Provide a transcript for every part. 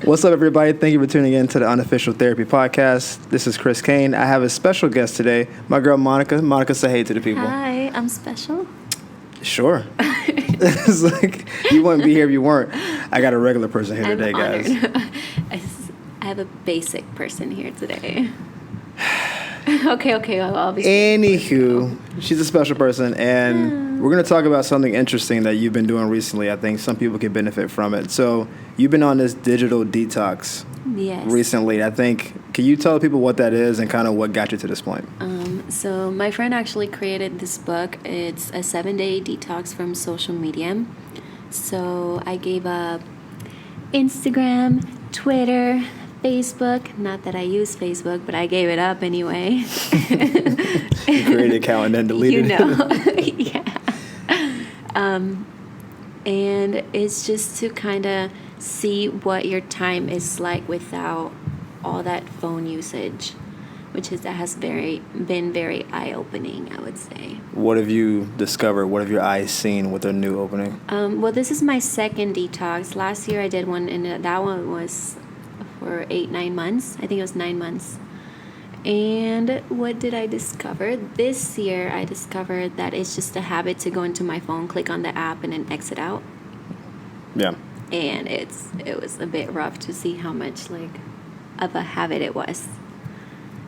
What's up, everybody? Thank you for tuning in to the Unofficial Therapy Podcast. This is Chris Kane. I have a special guest today, my girl Monica. Monica, say hey to the people. Hi, I'm special. Sure. It's like, you wouldn't be here if you weren't. I got a regular person here today, guys. I have a basic person here today. Okay, I'll be Anywho, she's a special person, and we're going to talk about something interesting that you've been doing recently. I think some people can benefit from it. So you've been on this digital detox recently. I think, can you tell people what that is and kind of what got you to this point? So my friend actually created this book. It's a 7-day detox from social media. So I gave up Instagram, Twitter, Facebook. Not that I use Facebook, but I gave it up anyway. You created an account and then deleted it. Yeah. And it's just to kind of see what your time is like without all that phone usage, that has been very eye-opening, I would say. What have you discovered? What have your eyes seen with their new opening? Well, this is my second detox. Last year I did one, and that one was for 8-9 months. I think it was 9 months. And what did I discover? This year I discovered that it's just a habit to go into my phone, click on the app, and then exit out. Yeah. And it was a bit rough to see how much of a habit it was.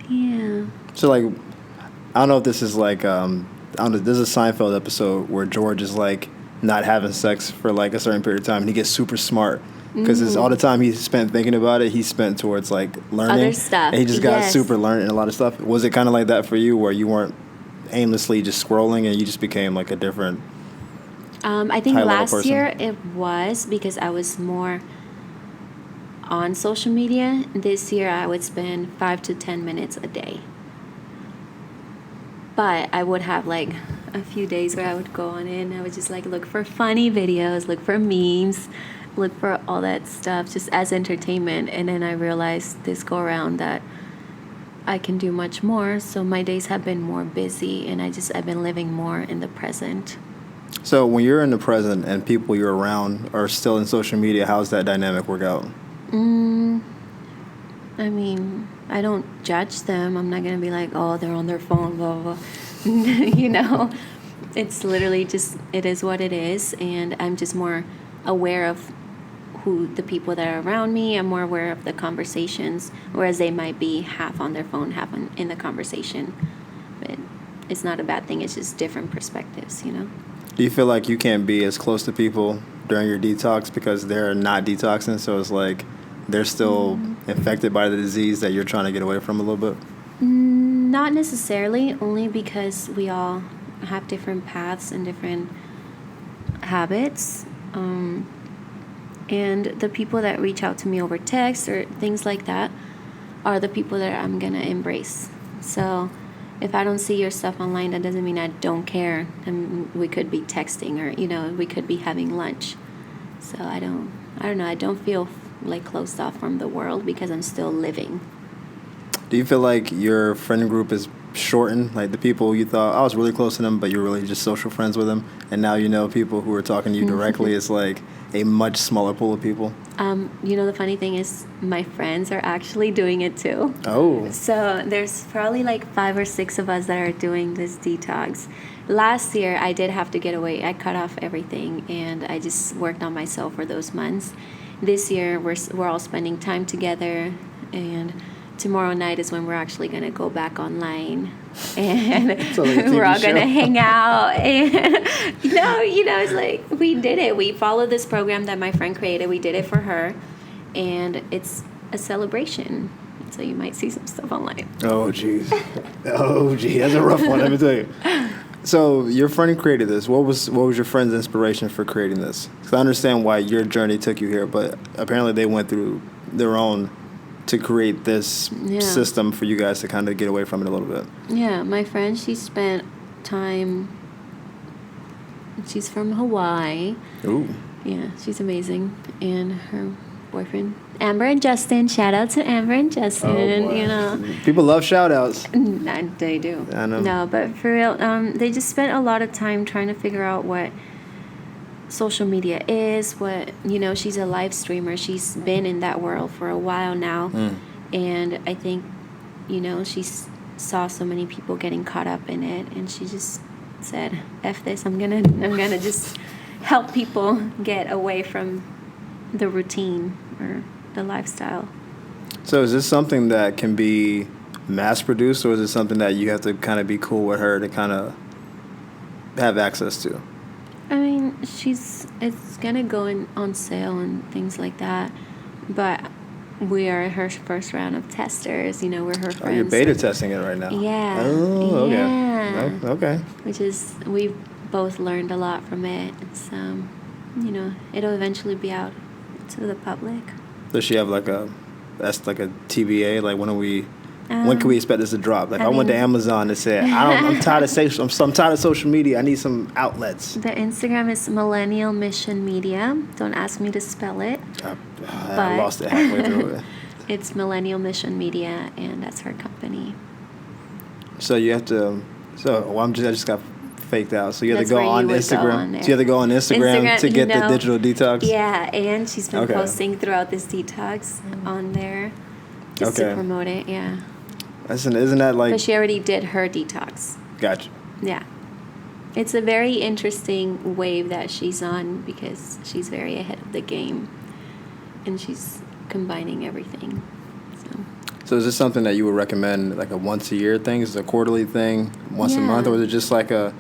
Yeah. So I don't know if this is I don't know. There's a Seinfeld episode where George is not having sex for a certain period of time, and he gets super smart because all the time he spent thinking about it, he spent towards learning other stuff. And he just got super learned in a lot of stuff. Was it kind of like that for you, where you weren't aimlessly just scrolling and you just became a different? I think last year it was because I was more on social media. This year I would spend 5 to 10 minutes a day. But I would have a few days where I would go on in. I would just look for funny videos, look for memes, look for all that stuff just as entertainment. And then I realized this go around that I can do much more. So my days have been more busy, and I've been living more in the present. So when you're in the present and people you're around are still in social media, how's that dynamic work out? I mean, I don't judge them. I'm not going to be oh, they're on their phone, blah, blah, blah. It's literally just, it is what it is. And I'm just more aware of the people that are around me. I'm more aware of the conversations, whereas they might be half on their phone, half in the conversation. But it's not a bad thing. It's just different perspectives, Do you feel like you can't be as close to people during your detox because they're not detoxing? So it's they're still infected by the disease that you're trying to get away from a little bit? Not necessarily, only because we all have different paths and different habits. And the people that reach out to me over text or things like that are the people that I'm going to embrace. So if I don't see your stuff online, that doesn't mean I don't care. And we could be texting or, we could be having lunch. So I don't know. I don't feel closed off from the world because I'm still living. Do you feel like your friend group is shortened? The people you thought, I was really close to them, but you're really just social friends with them. And now people who are talking to you directly. It's a much smaller pool of people. The funny thing is my friends are actually doing it too. Oh. So there's probably 5 or 6 of us that are doing this detox. Last year I did have to get away. I cut off everything and I just worked on myself for those months. This year we're all spending time together, and tomorrow night is when we're actually going to go back online, and we're all going to hang out. And it's we did it. We followed this program that my friend created. We did it for her, and it's a celebration. So you might see some stuff online. Oh, jeez. That's a rough one, let me tell you. So your friend created this. What was your friend's inspiration for creating this? Because I understand why your journey took you here, but apparently they went through their own to create this system for you guys to kind of get away from it a little bit. Yeah, my friend, she spent time. She's from Hawaii. Ooh. Yeah, she's amazing, and her boyfriend Amber and Justin. Shout out to Amber and Justin. People love shout outs. They do. I know. No, but for real, they just spent a lot of time trying to figure out what social media is, what, she's a live streamer. She's been in that world for a while now. And I think, she saw so many people getting caught up in it, and she just said, F this, I'm gonna just help people get away from the routine or the lifestyle. So is this something that can be mass produced, or is it something that you have to kind of be cool with her to kind of have access to? I mean, it's gonna go on sale and things like that, but we are her first round of testers. We're her friends. Oh, you're beta testing it right now. Yeah. Oh, okay. Yeah. Okay. Which is, we've both learned a lot from it. It's, it'll eventually be out to the public. Does she have that's like a TBA? Like, when can we expect this to drop? Like, I went to Amazon and said, I'm tired of social media. I need some outlets. The Instagram is Millennial Mission Media. Don't ask me to spell it. I lost it halfway through it. It's Millennial Mission Media, and that's her company. So you have to. I just got faked out. So you have That's to go where on you would Instagram. go on there. So you have to go on Instagram to get the digital detox. Yeah, and she's been Okay. posting throughout this detox on there just to promote it. Yeah. Isn't that like? But she already did her detox. Gotcha. Yeah. It's a very interesting wave that she's on because she's very ahead of the game, and she's combining everything. So is this something that you would recommend, like a once a year thing? Is it a quarterly thing, once a month, or is it just like I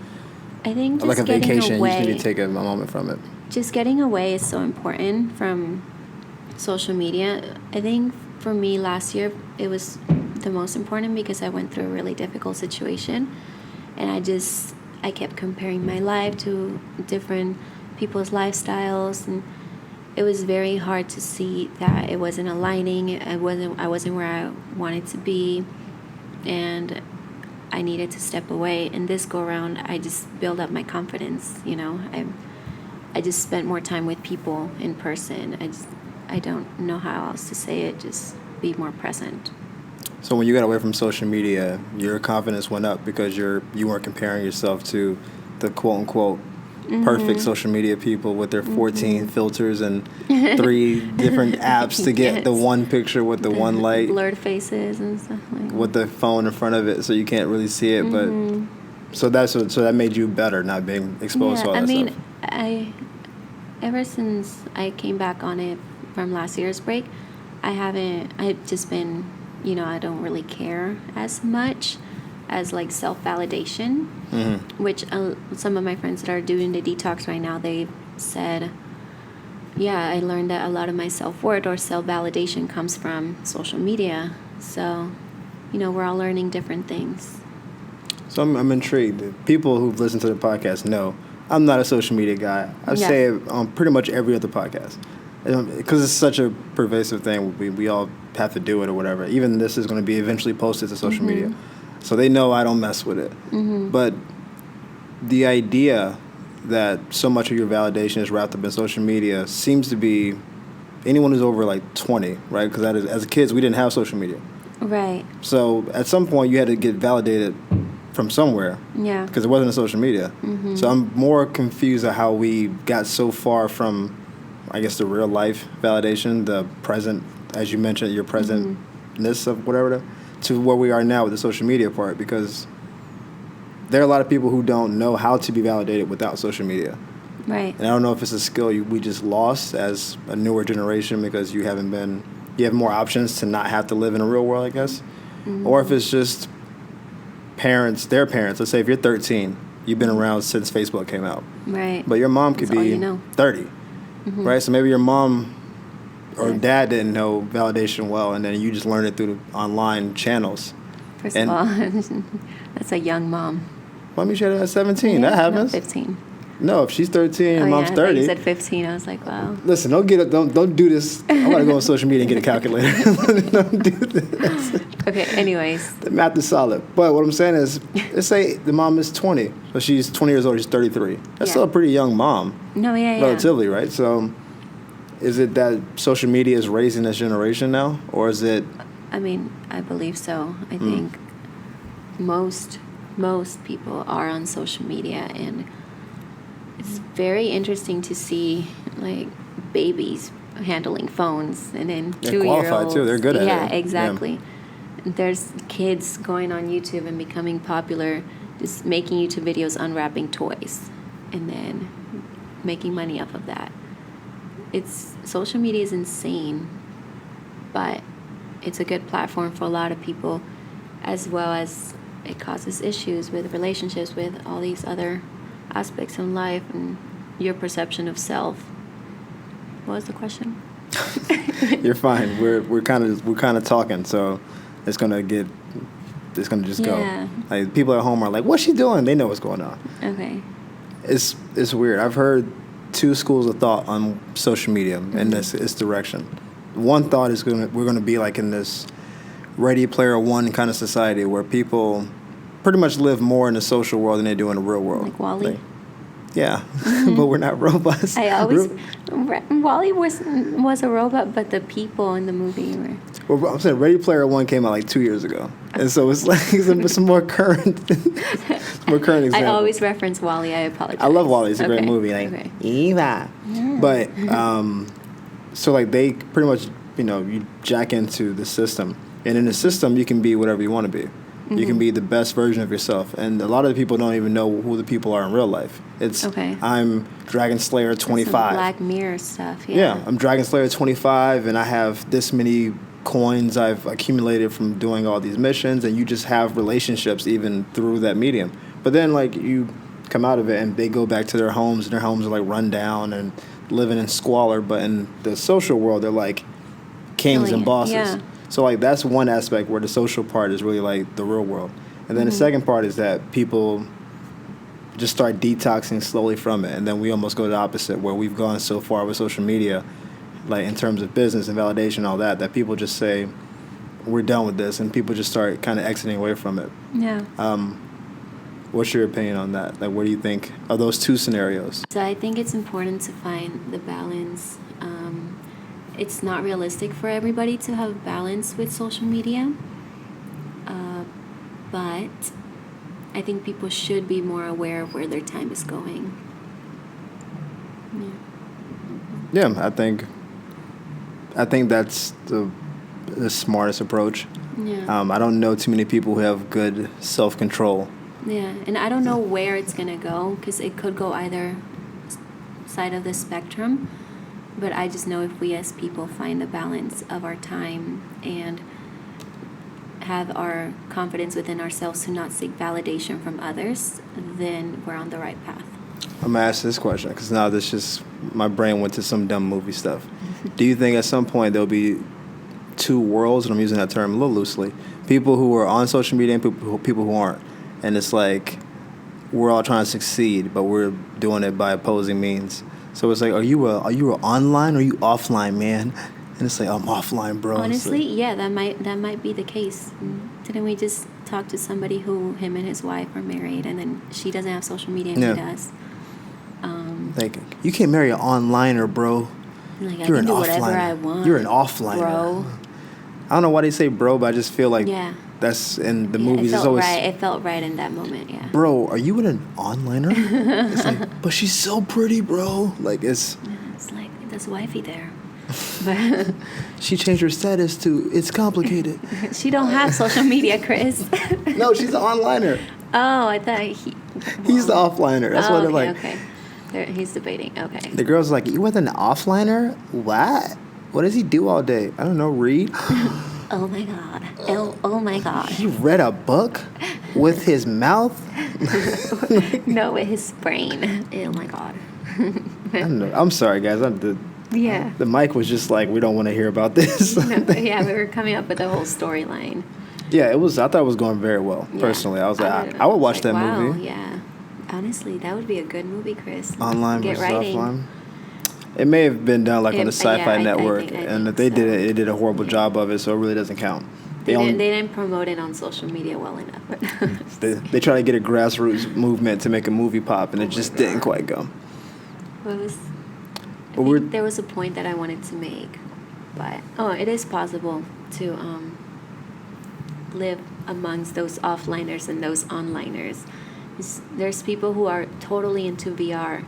think just like a vacation? Away, you just need to take a moment from it. Just getting away is so important from social media. I think for me last year it was the most important because I went through a really difficult situation, and I kept comparing my life to different people's lifestyles, and it was very hard to see that it wasn't aligning. I wasn't where I wanted to be, and I needed to step away. And this go around, I just built up my confidence. I just spent more time with people in person. I don't know how else to say it. Just be more present. So when you got away from social media, your confidence went up because you weren't comparing yourself to the quote unquote perfect social media people with their 14 filters and 3 different apps to get the one picture with the one light, blurred faces and stuff like that, with the phone in front of it so you can't really see it. But so that made you better, not being exposed to all that stuff. Ever since I came back on it from last year's break, I've just been, I don't really care as much as like self-validation, which some of my friends that are doing the detox right now, they said, yeah, I learned that a lot of my self-worth or self-validation comes from social media. So, we're all learning different things. So I'm intrigued. People who've listened to the podcast know I'm not a social media guy. I say it on pretty much every other podcast. Because it's such a pervasive thing. We all have to do it or whatever. Even this is going to be eventually posted to social media. So they know I don't mess with it. But the idea that so much of your validation is wrapped up in social media seems to be anyone who's over like 20, right? Because as kids, we didn't have social media. Right. So at some point, you had to get validated from somewhere. Yeah. Because it wasn't a social media. So I'm more confused at how we got so far from, I guess, the real life validation, the present, as you mentioned, your presentness of whatever, to where we are now with the social media part, because there are a lot of people who don't know how to be validated without social media. Right. And I don't know if it's a skill we just lost as a newer generation because you have more options to not have to live in a real world, I guess. Or if it's just their parents. Let's say if you're 13, you've been around since Facebook came out. Right. But your mom could That's be all you know. 30. Right? So maybe your mom or dad didn't know validation well, and then you just learned it through the online channels. First of all, that's a young mom. Well, I mean, she had it at 17. That happens. 15. No, if she's 13 and mom's 30. You said 15. I was like, wow. Listen, don't do this. I'm going to go on social media and get a calculator. Don't do this. Okay, anyways. The math is solid. But what I'm saying is, let's say the mom is 20. So she's 20 years old, she's 33. That's still a pretty young mom. No, yeah. Relatively, right? So is it that social media is raising this generation now? Or is it... I mean, I believe so. I think most people are on social media, and it's very interesting to see like babies handling phones, and then They're 2-year-olds. qualified too. They're good at it. Yeah, exactly. There's kids going on YouTube and becoming popular, just making YouTube videos unwrapping toys, and then making money off of that. Social media is insane, but it's a good platform for a lot of people, as well as it causes issues with relationships, with all these other aspects in life and your perception of self. What was the question? You're fine. We're kind of talking, so it's gonna just Yeah. go. Like people at home are like, "What's she doing?" They know what's going on. Okay. It's weird. I've heard two schools of thought on social media in this direction. One thought is we're gonna be like in this Ready Player One kind of society where people pretty much live more in the social world than they do in the real world. Like WALL-E? Yeah, but we're not robots. WALL-E was a robot, but the people in the movie were. Well, I'm saying Ready Player One came out like 2 years ago, and so it's like it's a more current, example. I always reference WALL-E. I apologize. I love WALL-E. It's a great movie. Like Okay. Eva, but so like they pretty much you jack into the system, and in the system you can be whatever you want to be. You can be the best version of yourself, and a lot of the people don't even know who the people are in real life. It's I'm Dragon Slayer 25. Some Black Mirror stuff. Yeah, I'm Dragon Slayer 25, and I have this many coins I've accumulated from doing all these missions, and you just have relationships even through that medium. But then, like, you come out of it, and they go back to their homes, and their homes are, like, run down and living in squalor. But in the social world, they're, like, kings and bosses. Yeah. So, like, that's one aspect where the social part is really, like, the real world. And then the second part is that people just start detoxing slowly from it. And then we almost go the opposite, where we've gone so far with social media, like in terms of business and validation and all that, that people just say, we're done with this. And people just start kind of exiting away from it. Yeah. What's your opinion on that? Like, what do you think of those two scenarios? So I think it's important to find the balance. It's not realistic for everybody to have balance with social media, but I think people should be more aware of where their time is going. Yeah, I think that's the smartest approach. Yeah. I don't know too many people who have good self-control. Yeah, and I don't know where it's gonna go, because it could go either side of the spectrum. But I just know if we as people find the balance of our time and have our confidence within ourselves to not seek validation from others, then we're on the right path. I'm going to ask this question because now my brain went to some dumb movie stuff. Do you think at some point there'll be two worlds, and I'm using that term a little loosely, people who are on social media and people who aren't? And it's like we're all trying to succeed, but we're doing it by opposing means. So it's like, are you online or are you offline, man? And it's like, I'm offline, bro. Honestly, yeah, that might be the case. Didn't we just talk to somebody who him and his wife are married, and then she doesn't have social media and he does? Like, you can't marry an onliner, bro. Like, You're I can an do whatever offliner. I want. You're an offliner, bro. I don't know why they say bro, but I just feel like that's in the movies. It's always right. It felt right in that moment. Yeah. Bro, are you an onliner? It's like, but she's so pretty, bro. Like it's like there's wifey there. But she changed her status to it's complicated. She don't have social media, Chris. No, she's an onliner. Oh, I thought he's the offliner. That's what they're like. Okay. He's debating. Okay. The girl's like, you with an offliner? What? What does he do all day? I don't know. Read. Oh my god. Oh my god. He read a book with his mouth? No, with his brain. Oh my god. I don't know. I'm sorry, guys. The mic was just like, we don't want to hear about this. Yeah, we were coming up with the whole storyline. Yeah, I thought it was going very well, personally. I was like, I would watch that movie. Yeah. Honestly, that would be a good movie, Chris. Online versus offline. It may have been done on the Sci-Fi Network, and if they did it, it did a horrible job of it, so it really doesn't count. They didn't promote it on social media well enough. They try to get a grassroots movement to make a movie pop, and it just didn't quite go. There was a point that I wanted to make, but it is possible to live amongst those offliners and those onliners. There's people who are totally into VR,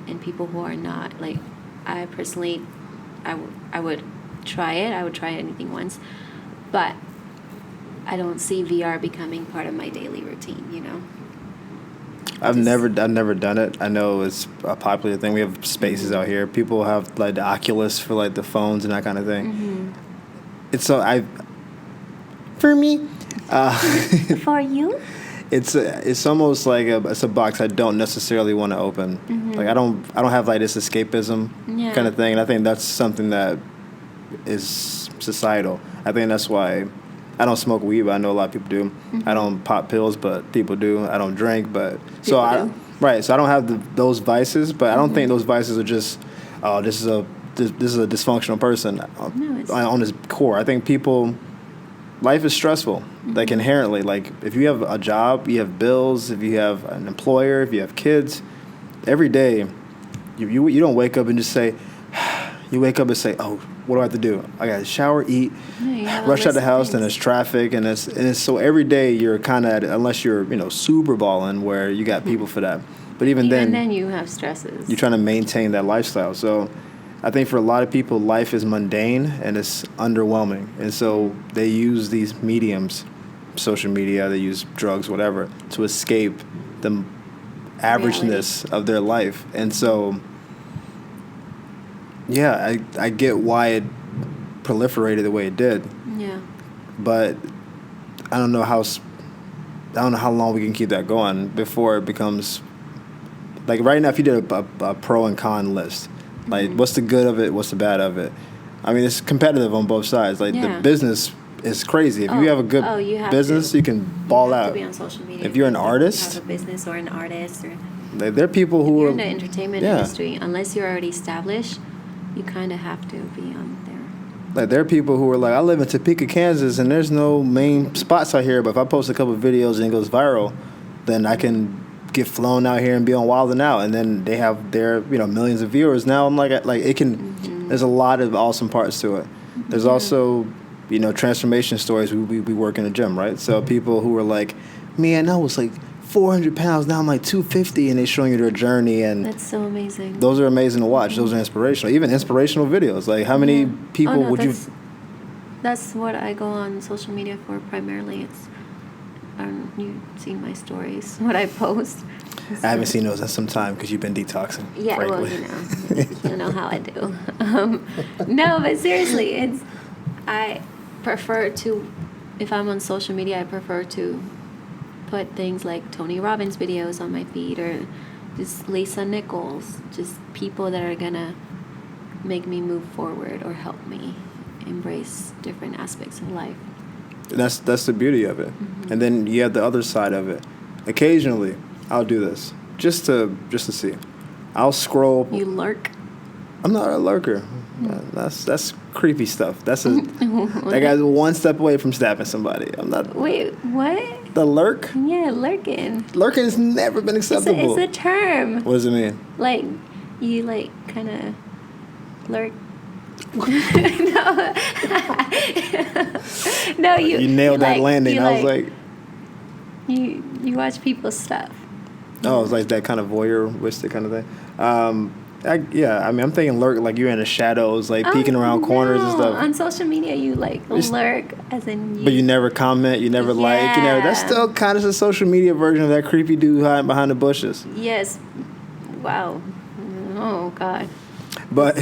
and people who are not. Like, I personally, I would try it. I would try anything once, but I don't see VR becoming part of my daily routine. You know. I've never done it. I know it's a popular thing. We have spaces out here. People have like the Oculus for like the phones and that kind of thing. It's so for me, for you, it's almost like it's a box I don't necessarily want to open. Like I don't have like this escapism kind of thing, and I think that's something that is societal. I think that's why I don't smoke weed, but I know a lot of people do. I don't pop pills, but people do. I don't drink, but so I don't have those vices, but I don't think those vices are just this is a dysfunctional person on his core. I think life is stressful, like inherently. Like if you have a job, you have bills. If you have an employer, if you have kids, every day you don't wake up and just say. You wake up and say, "Oh, what do I have to do? I got to shower, eat, rush out the house, then there's traffic, and it's so every day you're kind of unless you're super balling where you got people for that. But even then you have stresses. You're trying to maintain that lifestyle. So I think for a lot of people, life is mundane and it's underwhelming, and so they use these mediums, social media, they use drugs, whatever, to escape the averageness of their life, and so. Yeah, I get why it proliferated the way it did. Yeah. But I don't know how long we can keep that going before it becomes like right now. If you did a pro and con list, like what's the good of it, what's the bad of it? I mean, it's competitive on both sides. Like the business is crazy. If you have a good business, you can ball out. To be on social media. If you're an artist, have a business or an artist, or there are people who are in the entertainment industry. Unless you're already established. You kind of have to be on there. Like there are people who are like, I live in Topeka, Kansas, and there's no main spots out here. But if I post a couple of videos and it goes viral, then I can get flown out here and be on Wild 'N Out, and then they have their millions of viewers. Now I'm like it can. There's a lot of awesome parts to it. There's also transformation stories. We work in a gym, right? So people who are like, man, I was like 400 pounds, now I'm like 250, and they're showing you their journey, and that's so amazing. Those are amazing to watch. Those are inspirational. Even inspirational videos. Like how many people would you? That's what I go on social media for primarily. It's you've seen my stories, what I post. I haven't seen those in some time because you've been detoxing. Yeah, frankly. well, you know how I do. No, but seriously, I prefer to, if I'm on social media, I prefer to put things like Tony Robbins videos on my feed, or just Lisa Nichols, just people that are gonna make me move forward or help me embrace different aspects of life. That's the beauty of it. And then you have the other side of it. Occasionally, I'll do this just to see. I'll scroll. You lurk? I'm not a lurker. That's creepy stuff. That guy's one step away from stabbing somebody. I'm not. Wait, what? The lurk? Yeah, lurking. Lurking has never been acceptable. It's a term. What does it mean? Like, you kind of lurk. No, you nailed that landing. I was like, you watch people's stuff. Oh, it's like that kind of voyeuristic kind of thing. I'm thinking lurk, like you're in the shadows, like peeking around corners and stuff. On social media, you lurk, as in. But you never comment, you never like, That's still kind of a social media version of that creepy dude hiding behind the bushes. Yes. Wow. Oh God. But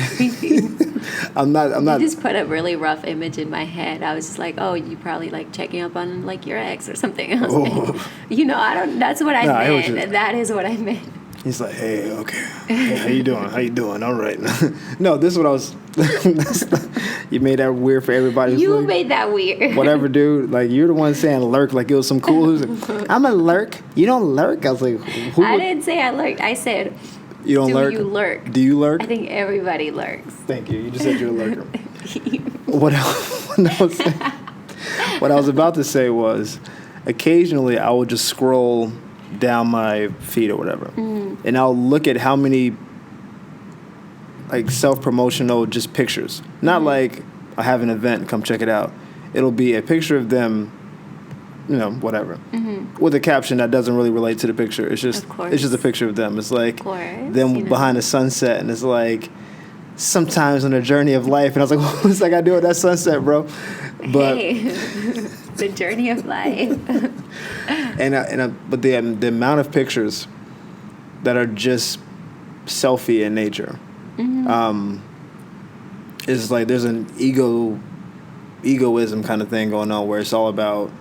I'm not. You just put a really rough image in my head. I was just like, oh, you probably checking up on your ex or something else. Oh. I don't. That's what I meant. That is what I meant. He's like, hey, okay. Hey, how you doing? How you doing? All right. No, this is what I was. You made that weird for everybody. You made that weird. Whatever, dude. Like you're the one saying lurk like it was some cool. Like, I'm a lurk. You don't lurk. I was like, I didn't say I lurked. I said. You don't lurk? Do you lurk? Do you lurk? I think everybody lurks. Thank you. You just said you're a lurker. What I was about to say was, occasionally I will just scroll down my feed or whatever, and I'll look at how many self-promotional just pictures. Not like I have an event, come check it out. It'll be a picture of them whatever, with a caption that doesn't really relate to the picture. It's just a picture of them. It's like them behind the sunset, and it's like sometimes on a journey of life, and I was like, what's that got to do with that sunset, bro? But the journey of life. But the amount of pictures that are just selfie in nature, is like there's an egoism kind of thing going on where it's all about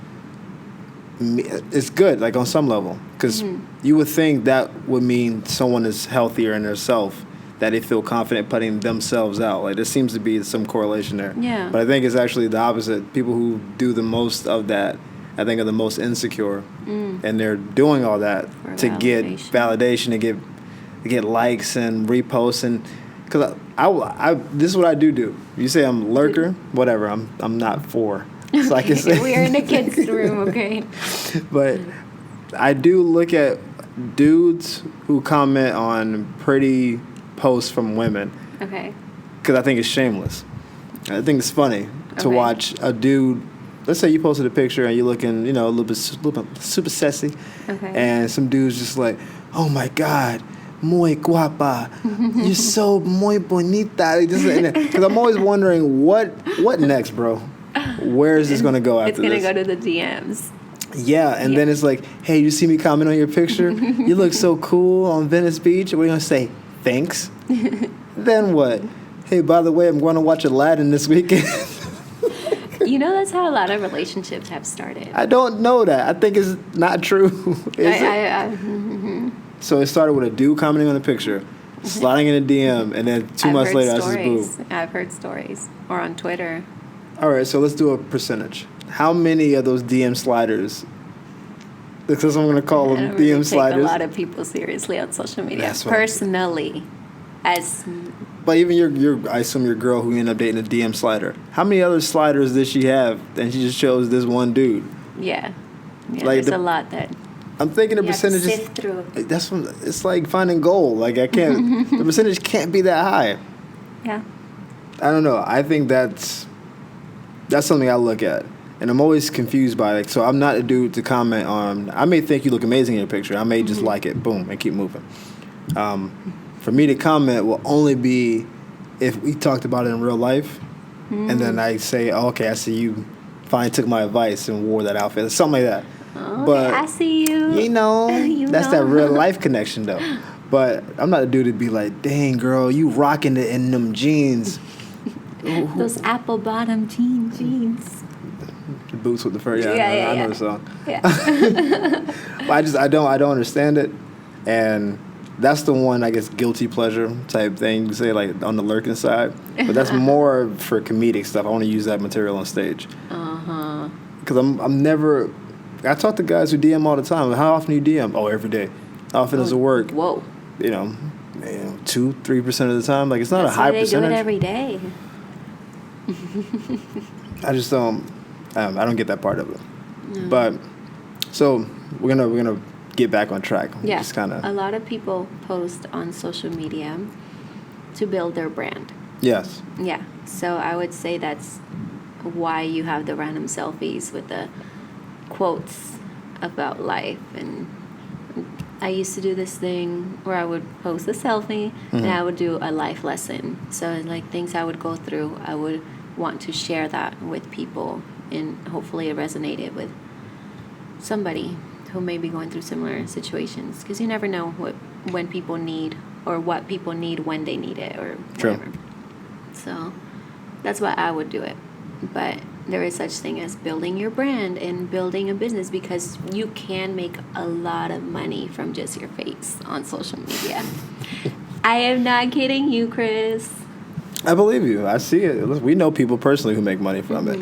me. It's good, like on some level, because you would think that would mean someone is healthier in their self, that they feel confident putting themselves out. Like there seems to be some correlation there. Yeah. But I think it's actually the opposite. People who do the most of that, I think, are the most insecure, and they're doing all that to get validation, to get likes and reposts, and because I this is what I do. You say I'm lurker, whatever. I'm not for. So I can say we're in a kid's room, okay? But I do look at dudes who comment on pretty posts from women. Okay. Because I think it's shameless. I think it's funny to watch a dude. Let's say you posted a picture and you're looking, a little bit super sassy, and some dude's just like, "Oh my God, muy guapa, you're so muy bonita." Because I'm always wondering what next, bro. Where is this gonna go after this? It's gonna go to the DMs. Yeah, and then it's like, "Hey, you see me comment on your picture? You look so cool on Venice Beach." What are you gonna say? Thanks. Then what? Hey, by the way, I'm going to watch Aladdin this weekend. That's how a lot of relationships have started. I don't know that. I think it's not true. So it started with a dude commenting on a picture, sliding in a DM, and then 2 months later, that's his boo. I've heard stories. Or on Twitter. All right, so let's do a percentage. How many of those DM sliders, because I'm going to call them DM sliders. I take a lot of people seriously on social media. Personally. But even I assume your girl who ended up dating a DM slider. How many other sliders did she have? And she just chose this one dude. Yeah, like there's a lot that. I'm thinking the percentage is. Sift through. It's like finding gold. Like I can't. The percentage can't be that high. Yeah. I don't know. I think that's something I look at, and I'm always confused by it. So I'm not a dude to comment on. I may think you look amazing in your picture. I may just like it. Boom, and keep moving. For me to comment will only be if we talked about it in real life, and then I say, okay, I see you finally took my advice and wore that outfit, something like that. Oh, but I see you. That's that real life connection, though. But I'm not a dude to be like, dang, girl, you rocking it in them jeans. Those apple bottom jeans. The boots with the fur. I know the song. Yeah. But I don't understand it, and that's the one, I guess, guilty pleasure type thing you say, like on the lurking side. But that's more for comedic stuff. I want to use that material on stage. Because I'm never. I talk to guys who DM all the time. How often do you DM? Oh, every day. How often does it work? Whoa. 2-3% of the time. Like it's not a high percentage. They do it every day. I just don't. I don't get that part of it. No. But so we're gonna get back on track. Yeah. Just kinda. A lot of people post on social media to build their brand. Yes. Yeah. So I would say that's why you have the random selfies with the quotes about life. And I used to do this thing where I would post a selfie and I would do a life lesson. So like things I would go through, I would want to share that with people, and hopefully it resonated with somebody who may be going through similar situations, because you never know when people need, or what people need when they need it, or whatever. True. So that's why I would do it. But there is such thing as building your brand and building a business, because you can make a lot of money from just your face on social media. I am not kidding you, Chris. I believe you. I see it. We know people personally who make money from it.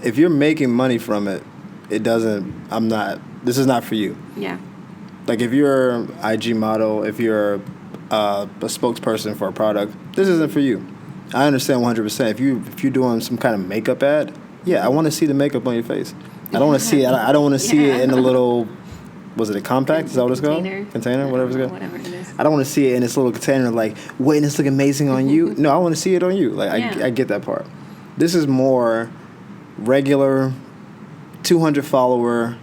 If you're making money from it, this is not for you. Yeah. Like if you're an IG model, if you're a spokesperson for a product, this isn't for you. I understand 100%. If you're doing some kind of makeup ad, I want to see the makeup on your face. I don't want to see it. I don't want to see it in a little. Was it a compact? Is that what it's called? Container, whatever it's called. Whatever it is. I don't want to see it in this little container like, wouldn't this look amazing on you? No, I want to see it on you. Like I get that part. This is more regular 200 follower.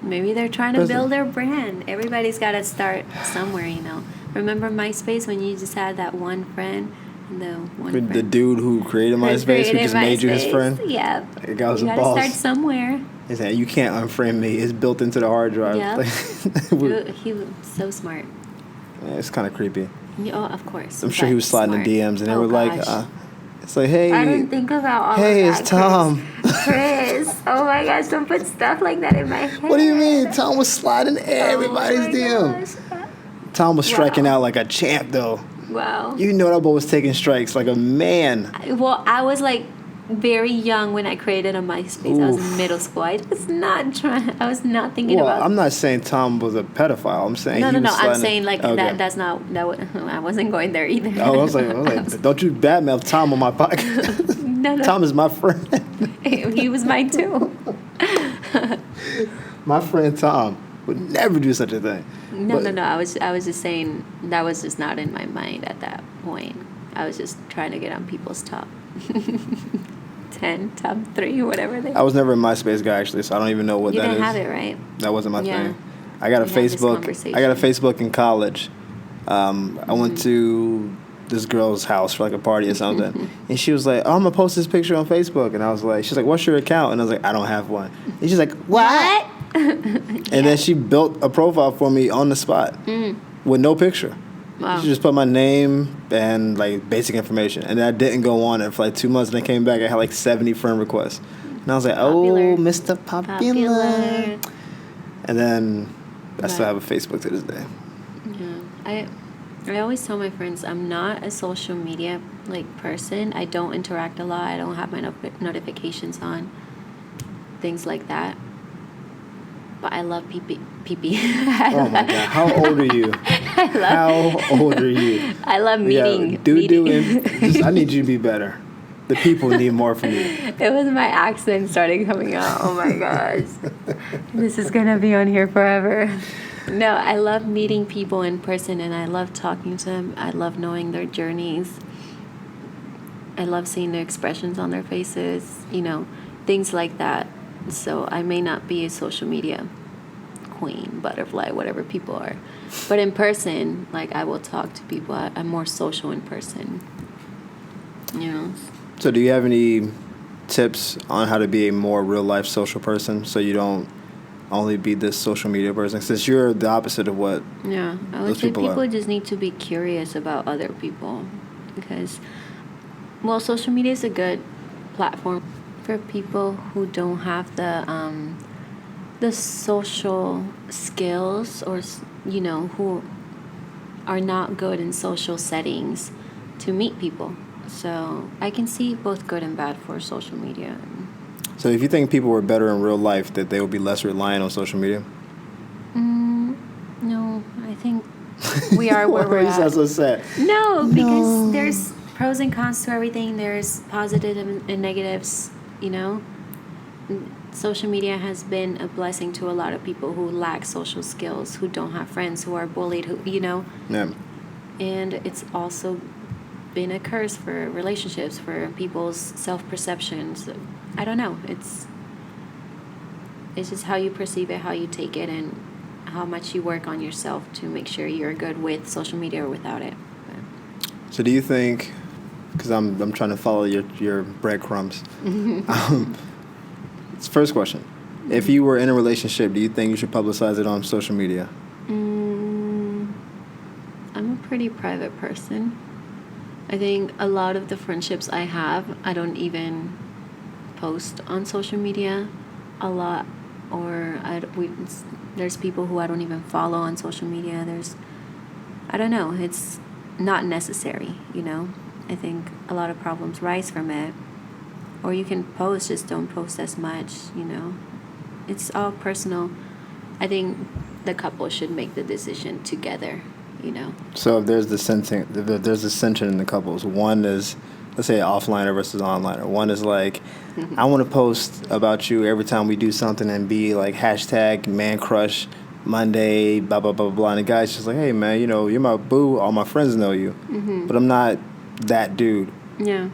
Maybe they're trying to build their brand. Everybody's got to start somewhere, you know. Remember MySpace when you just had that one friend? The dude who created MySpace, who just made you his friend? Yeah. That guy was a boss. You got to start somewhere. He said, you can't unfriend me. It's built into the hard drive. Yeah. He was so smart. Yeah, it's kind of creepy. Oh, of course. I'm sure he was sliding in DMs, and they were like, it's like, hey. I didn't think about all of that. Hey, it's Tom. Chris. Oh my gosh, don't put stuff like that in my head. What do you mean? Tom was sliding everybody's DM. Gosh. Tom was striking out like a champ, though. Wow. You know that boy was taking strikes like a man. Well, I was like very young when I created a MySpace. I was in middle school. I was not thinking about. I'm not saying Tom was a pedophile. I'm saying No. I'm saying like okay. that's not that. I wasn't going there either. Oh, I was like, don't you badmouth Tom on my podcast. No. Tom is my friend. He was mine too. My friend Tom would never do such a thing. No. I was just saying that was just not in my mind at that point. I was just trying to get on people's top 10, top 3, whatever they. I was never a MySpace guy actually, so I don't even know what that is. You didn't have it, right? That wasn't my thing. I got a Facebook. I got a Facebook in college. I went to this girl's house for like a party or something, and she was like, "Oh, I'm gonna post this picture on Facebook," and I was like, "She's like, what's your account?" And I was like, "I don't have one." And she's like, "What?" And then she built a profile for me on the spot with no picture. Wow. She just put my name and like basic information, and I didn't go on it for like 2 months. And I came back, I had like 70 friend requests, and I was like, Popular. "Oh, Mr. Popular." And then I still have a Facebook to this day. Yeah, I always tell my friends I'm not a social media like person. I don't interact a lot. I don't have my notifications on, things like that. But I love pee-pee. Oh my God! How old are you? How old are you? I love meeting. I need you to be better. The people need more from you. It was my accent started coming out. Oh my gosh. This is going to be on here forever. No, I love meeting people in person, and I love talking to them. I love knowing their journeys. I love seeing their expressions on their faces, things like that. So I may not be a social media queen, butterfly, whatever people are. But in person, like, I will talk to people. I'm more social in person. So do you have any tips on how to be a more real-life social person so you don't only be this social media person? Since you're the opposite of what I would say people just need to be curious about other people. Because, social media is a good platform for people who don't have the social skills, or who are not good in social settings to meet people. So I can see both good and bad for social media. So if you think people were better in real life, that they would be less reliant on social media? No, I think we are where we're at. That's so sad. No, because there's pros and cons to everything. There's positive and negatives, Social media has been a blessing to a lot of people who lack social skills, who don't have friends, who are bullied, Yeah. And it's also been a curse for relationships, for people's self-perceptions. I don't know. It's just how you perceive it, how you take it, and how much you work on yourself to make sure you're good with social media or without it. So do you think, because I'm trying to follow your breadcrumbs. First question. If you were in a relationship, do you think you should publicize it on social media? I'm a pretty private person. I think a lot of the friendships I have, I don't even post on social media a lot. Or there's people who I don't even follow on social media. I don't know. It's not necessary, I think a lot of problems rise from it. Or you can post, just don't post as much, It's all personal. I think the couple should make the decision together, So if there's dissension in the couples, one is, let's say, offline versus online. One is like, I want to post about you every time we do something and be like #ManCrush Monday, blah, blah, blah, blah. And the guy's just like, hey, man, you're my boo. All my friends know you. But I'm not that dude. Yeah.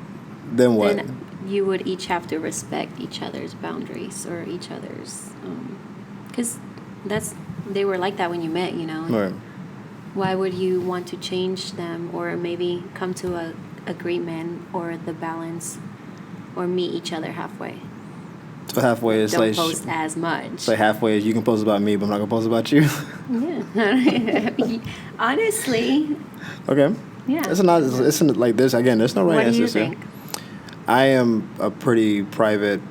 Then what? Then you would each have to respect each other's boundaries or each other's, because they were like that when you met, you know. Right. Why would you want to change them or maybe come to a agreement or the balance or meet each other halfway? So halfway is Don't like post as much. So halfway is you can post about me, but I'm not gonna post about you. Yeah. Honestly. Okay. Yeah. It's not like this again. There's no right What do answer. you think? I am a pretty private.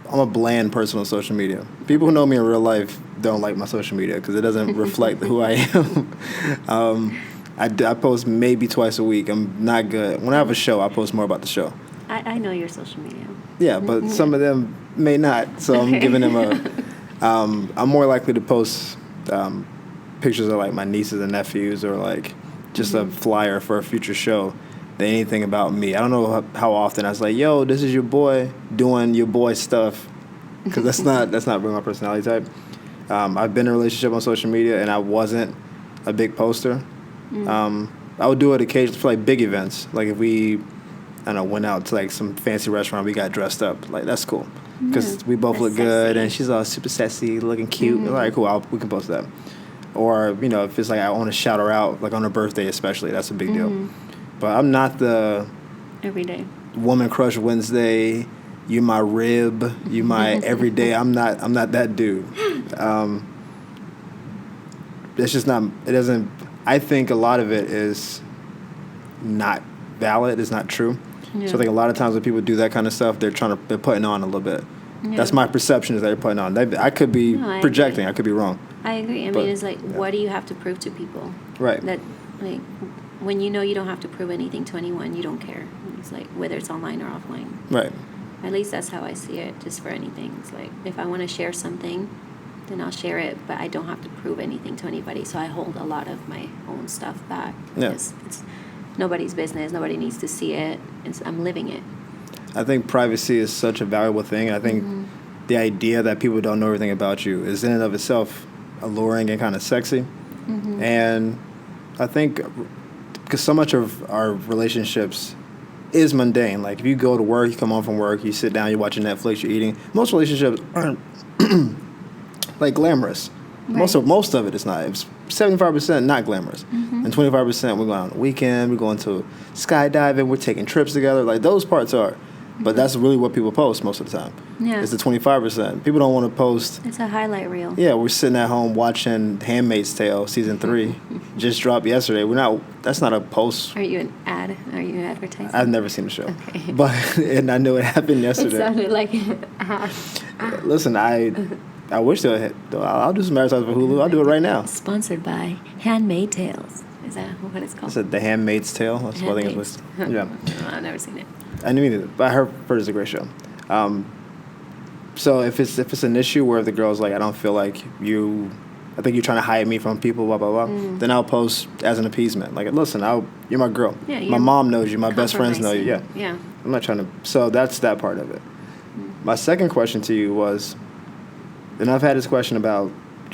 I'm a bland person on social media. People who know me in real life don't like my social media because it doesn't reflect who I am. I post maybe twice a week. I'm not good. When I have a show, I post more about the show. I know your social media. Yeah, but some of them may not. So I'm giving them a. I'm more likely to post pictures of like my nieces and nephews or like just a flyer for a future show than anything about me. I don't know how often I was like, "Yo, this is your boy doing your boy stuff," because that's not really my personality type. I've been in a relationship on social media and I wasn't a big poster. I would do it occasionally for like big events, like if we, I don't know, went out to like some fancy restaurant, we got dressed up, like that's cool because we both look good and she's all super sexy, looking cute. All right, cool, we can post that. Or you know, if it's like I want to shout her out, like on her birthday especially, that's a big deal. But I'm not the everyday woman crush Wednesday. You my rib, you my everyday. I'm not that dude. It's just not. It doesn't. I think a lot of it is not valid. It's not true. Yeah. So I think a lot of times when people do that kind of stuff, they're putting on a little bit. Yeah. That's my perception is they're putting on. I could be projecting. I could be wrong. I agree. I mean, it's like, what do you have to prove to people? Right. That, like, when you know you don't have to prove anything to anyone, you don't care. It's like, whether it's online or offline. Right. At least that's how I see it, just for anything. It's like, if I want to share something, then I'll share it, but I don't have to prove anything to anybody. So I hold a lot of my own stuff back. Yeah. It's nobody's business. Nobody needs to see it. I'm living it. I think privacy is such a valuable thing. I think the idea that people don't know everything about you is in and of itself alluring and kind of sexy. And I think because so much of our relationships is mundane. Like if you go to work, you come home from work, you sit down, you're watching Netflix, you're eating. Most relationships aren't like glamorous. Right. Most of it is not. It's 75% not glamorous, and 25% we're going on the weekend, we're going to skydiving, we're taking trips together. Like those parts are. But that's really what people post most of the time. Yeah. It's the 25%. People don't want to post. It's a highlight reel. Yeah, we're sitting at home watching Handmaid's Tale season 3, just dropped yesterday. That's not a post. Are you advertising? I've never seen the show, and I knew it happened yesterday. It sounded like. Listen, I wish I'll do some advertising for Hulu. I'll do it right now. Sponsored by Handmaid's Tales. Is that what it's called? Is it The Handmaid's Tale? That's what I think it's listed. Yeah. I've never seen it. I knew either, but I heard it's a great show. So if it's an issue where the girl's like, I don't feel like I think you're trying to hide me from people, blah, blah, blah, then I'll post as an appeasement. Like, listen, you're my girl. Yeah, my mom knows you. My best friends know you. Yeah. Yeah. I'm not trying to. So that's that part of it. My second question to you was, and I've had this question about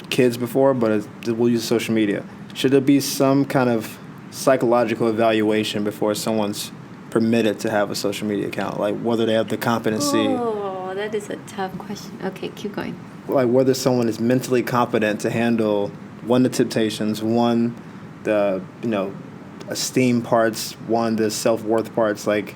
kids before, but we'll use social media. Should there be some kind of psychological evaluation before someone's permitted to have a social media account, like whether they have the competency? Oh, that is a tough question. Okay, keep going. Like whether someone is mentally competent to handle the temptations, the esteem parts, the self-worth parts. Like,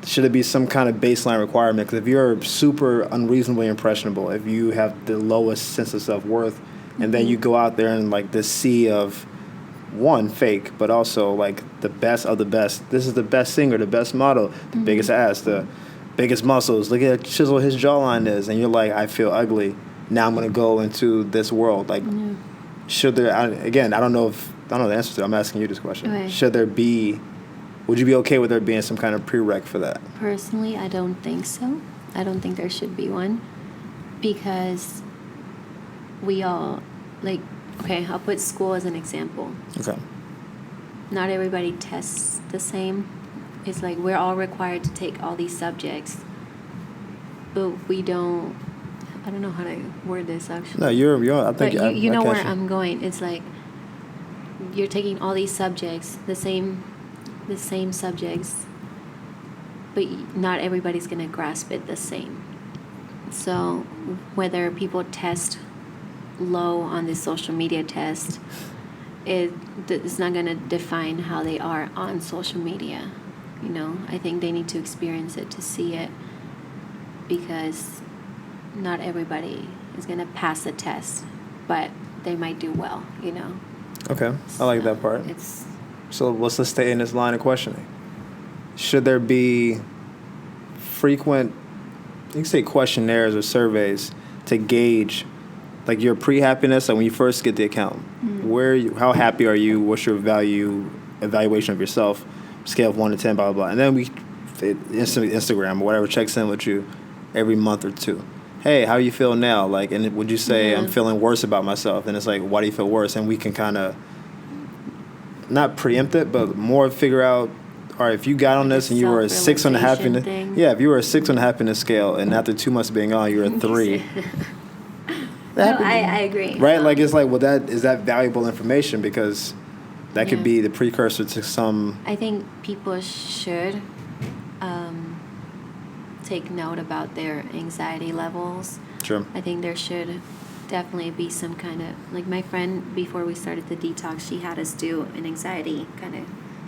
should it be some kind of baseline requirement? Because if you're super unreasonably impressionable, if you have the lowest sense of self-worth, and then you go out there and like this sea of fake, but also like the best of the best. This is the best singer, the best model, the biggest ass, the biggest muscles. Look at how chiseled his jawline is, and you're like, I feel ugly. Now I'm gonna go into this world. Like, should there? I don't know the answer to it. I'm asking you this question. Okay. Should there be? Would you be okay with there being some kind of prereq for that? Personally, I don't think so. I don't think there should be one, because we all like. Okay, I'll put school as an example. Okay. Not everybody tests the same. It's like we're all required to take all these subjects, but we don't. I don't know how to word this actually. No, you're. I think but you know where I'm going. It's like you're taking all these subjects, the same subjects, but not everybody's going to grasp it the same. So whether people test low on this social media test, it's not going to define how they are on social media. You know, I think they need to experience it to see it, because not everybody is going to pass the test, but they might do well, you know. Okay, I like that part. So let's stay in this line of questioning. Should there be frequent, you can say questionnaires or surveys to gauge, like, your pre-happiness, like when you first get the account? How happy are you? What's your evaluation of yourself? Scale of 1 to 10, blah, blah, blah. And then Instagram or whatever checks in with you every month or two. Hey, how you feel now? Like, and would you say I'm feeling worse about myself? And it's like, why do you feel worse? And we can kind of not preempt it, but more figure out, all right, if you got on this and you were a 6 on the happiness, if you were a 6 on the happiness scale, and after 2 months of being on, you're a 3. I agree. Right? Like, it's like, well, is that valuable information? Because that could be the precursor to some. I think people should take note about their anxiety levels. Sure. I think there should definitely be some kind of, like, my friend, before we started the detox, she had us do an anxiety kind of,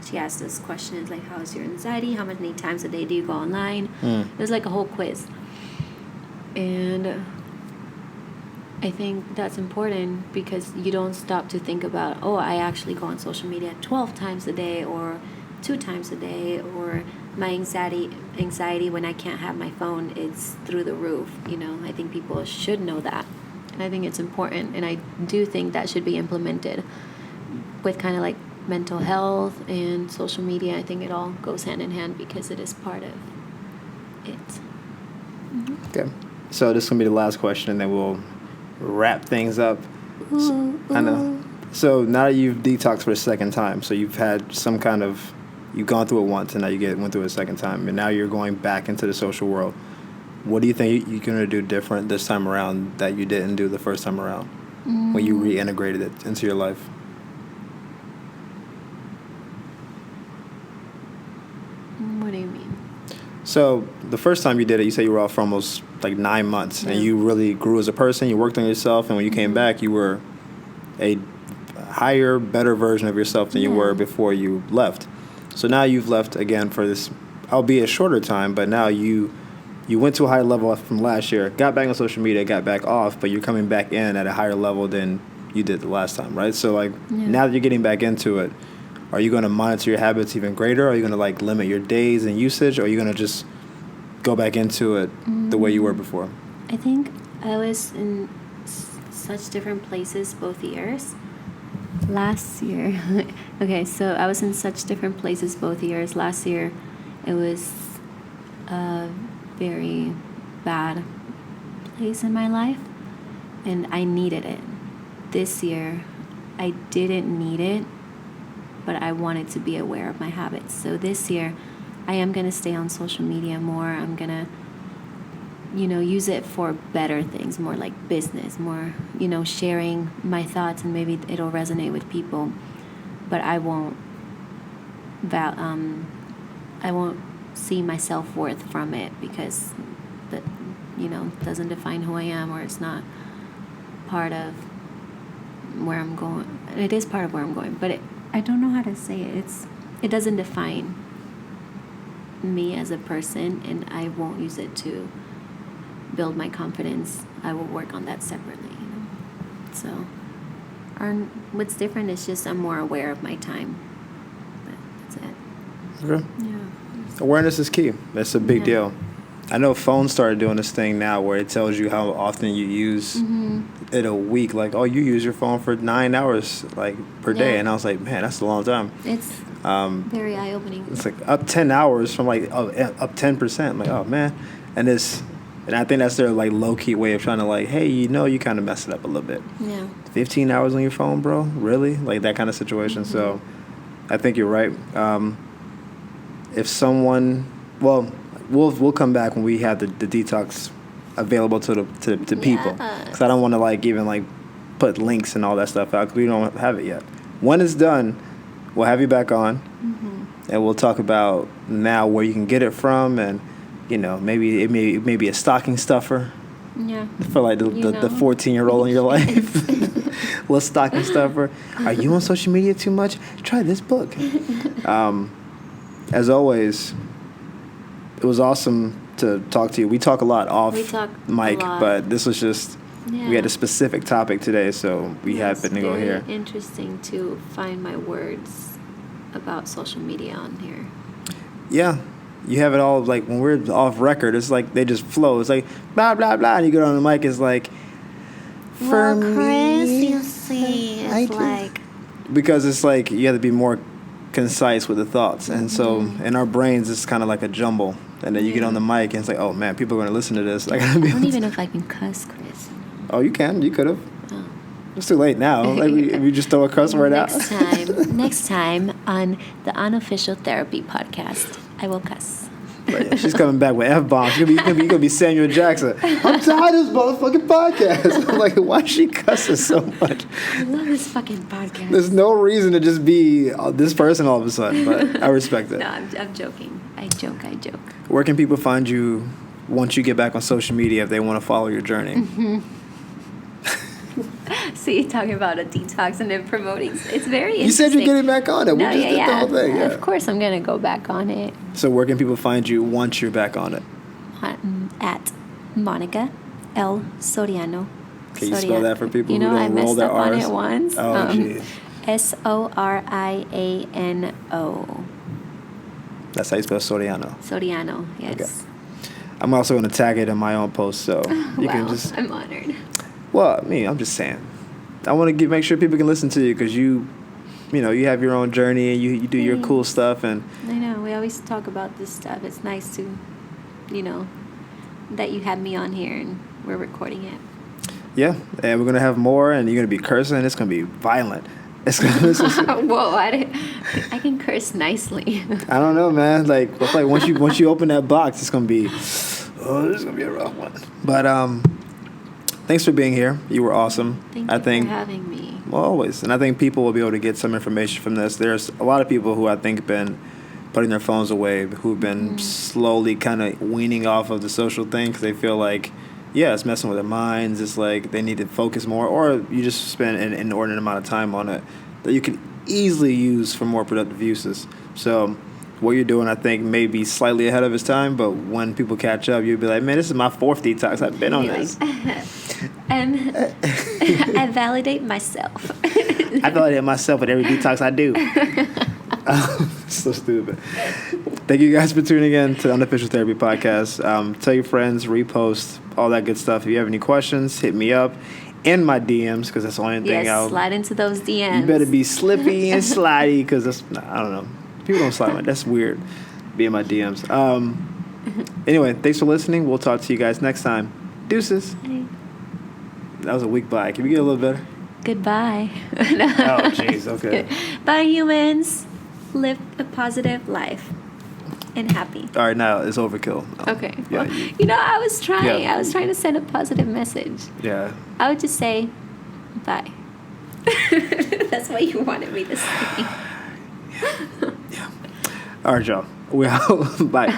she asked us questions like, how's your anxiety? How many times a day do you go online? It was like a whole quiz. And I think that's important, because you don't stop to think about, oh, I actually go on social media 12 times a day or 2 times a day, or my anxiety when I can't have my phone, it's through the roof. You know, I think people should know that. And I think it's important, and I do think that should be implemented with kind of like mental health and social media. I think it all goes hand in hand, because it is part of it. Okay. So this is going to be the last question, and then we'll wrap things up. I know. So now that you've detoxed for the second time, so you've had some kind of, you've gone through it once, and now went through it a second time, and now you're going back into the social world. What do you think you're going to do different this time around that you didn't do the first time around when you reintegrated it into your life? What do you mean? So the first time you did it, you said you were off for almost like 9 months, and you really grew as a person. You worked on yourself, and when you came back, you were a higher, better version of yourself than you were before you left. So now you've left again for this, albeit a shorter time, but now you went to a higher level from last year, got back on social media, got back off, but you're coming back in at a higher level than you did the last time, right? So, like, now that you're getting back into it, are you going to monitor your habits even greater? Are you going to, like, limit your days and usage? Or are you going to just go back into it the way you were before? I think I was in such different places both years. Last year, okay, so I was in such different places both years. Last year, it was a very bad place in my life, and I needed it. This year, I didn't need it, but I wanted to be aware of my habits. So this year, I am going to stay on social media more. I'm going to, use it for better things, more like business, more, sharing my thoughts, and maybe it'll resonate with people. But I won't see my self-worth from it, because that, doesn't define who I am, or it's not part of where I'm going. It is part of where I'm going, but I don't know how to say it. It doesn't define me as a person, and I won't use it to build my confidence. I will work on that separately. So, what's different is just I'm more aware of my time. But that's it. Okay. Yeah. Awareness is key. That's a big deal. I know phones started doing this thing now where it tells you how often you use it a week. Like, oh, you use your phone for 9 hours per day, and I was like, man, that's a long time. It's very eye-opening. It's like up 10 hours from up 10%. I'm like, oh man, and I think that's their low-key way of trying to hey, you kind of messed it up a little bit. Yeah. 15 hours on your phone, bro? Really? Like that kind of situation. So I think you're right. If someone, we'll come back when we have the detox available to people, because I don't want to even put links and all that stuff out, because we don't have it yet. When it's done, we'll have you back on, and we'll talk about now where you can get it from, and maybe it may be a stocking stuffer. Yeah. For like the 14-year-old in your life. Little stocking stuffer. Are you on social media too much? Try this book. As always, it was awesome to talk to you. We talk a lot off mic, but this was just, we had a specific topic today, so we happened to go here. It's interesting to find my words about social media on here. Yeah. You have it all, like, when we're off record, it's like they just flow. It's like, blah, blah, blah, and you get on the mic, it's like, Chris, you see, it's like... Because it's like you have to be more concise with the thoughts. And so in our brains, it's kind of like a jumble. And then you get on the mic, and it's like, oh, man, people are going to listen to this. I don't even know if I can cuss, Chris. Oh, you can. You could have. Oh. It's too late now. Like, we just throw a cuss word out. Next time on the Unofficial Therapy Podcast, I will cuss. Right, she's coming back with F-bombs. You're gonna be Samuel Jackson. I'm tired of this motherfucking podcast. I'm like, why is she cussing so much? I love this fucking podcast. There's no reason to just be this person all of a sudden, but I respect it. No, I'm joking. I joke. Where can people find you once you get back on social media if they want to follow your journey? Mm-hmm. See, talking about a detox and then promoting. It's very interesting. You said you're getting back on it. We just did the whole thing. Yeah. Of course, I'm going to go back on it. So where can people find you once you're back on it? At Monica L. Soriano. Can you spell that for people who don't I roll messed their up on R's? it once. Oh, geez. Soriano. That's how you spell Soriano. Soriano, yes. Okay. I'm also going to tag it in my own post, so you can just... I'm honored. Well, I'm just saying. I want to make sure people can listen to you because you have your own journey and you do your cool stuff. And I know. We always talk about this stuff. It's nice to, that you had me on here and we're recording it. Yeah, and we're going to have more, and you're going to be cursing. It's going to be violent. Whoa, I can curse nicely. I don't know, man. Like once you open that box, it's going to be, this is going to be a rough one. But thanks for being here. You were awesome. Thank you for having me. Well, always. And I think people will be able to get some information from this. There's a lot of people who I think have been putting their phones away, who've been slowly kind of weaning off of the social thing because they feel like, it's messing with their minds. It's like they need to focus more, or you just spend an inordinate amount of time on it that you can easily use for more productive uses. So what you're doing, I think, may be slightly ahead of its time, but when people catch up, you'll be like, man, this is my 4th detox. I've been on this. I validate myself. I validate myself with every detox I do. So stupid. Thank you guys for tuning in to the Unofficial Therapy Podcast. Tell your friends, repost, all that good stuff. If you have any questions, hit me up in my DMs because that's the only thing I'll... slide into those DMs. You better be slippy and slidey because that's... I don't know. People don't slide. That's weird. Be in my DMs. Anyway, thanks for listening. We'll talk to you guys next time. Deuces. Hey. That was a weak bye. Can we get a little better? Goodbye. Oh, jeez. Okay. Bye, humans. Live a positive life and happy. All right, now it's overkill. Okay. Yeah, well, I was trying. Yeah. I was trying to send a positive message. Yeah. I would just say, bye. That's what you wanted me to say. Yeah. All right, y'all. We out. Bye.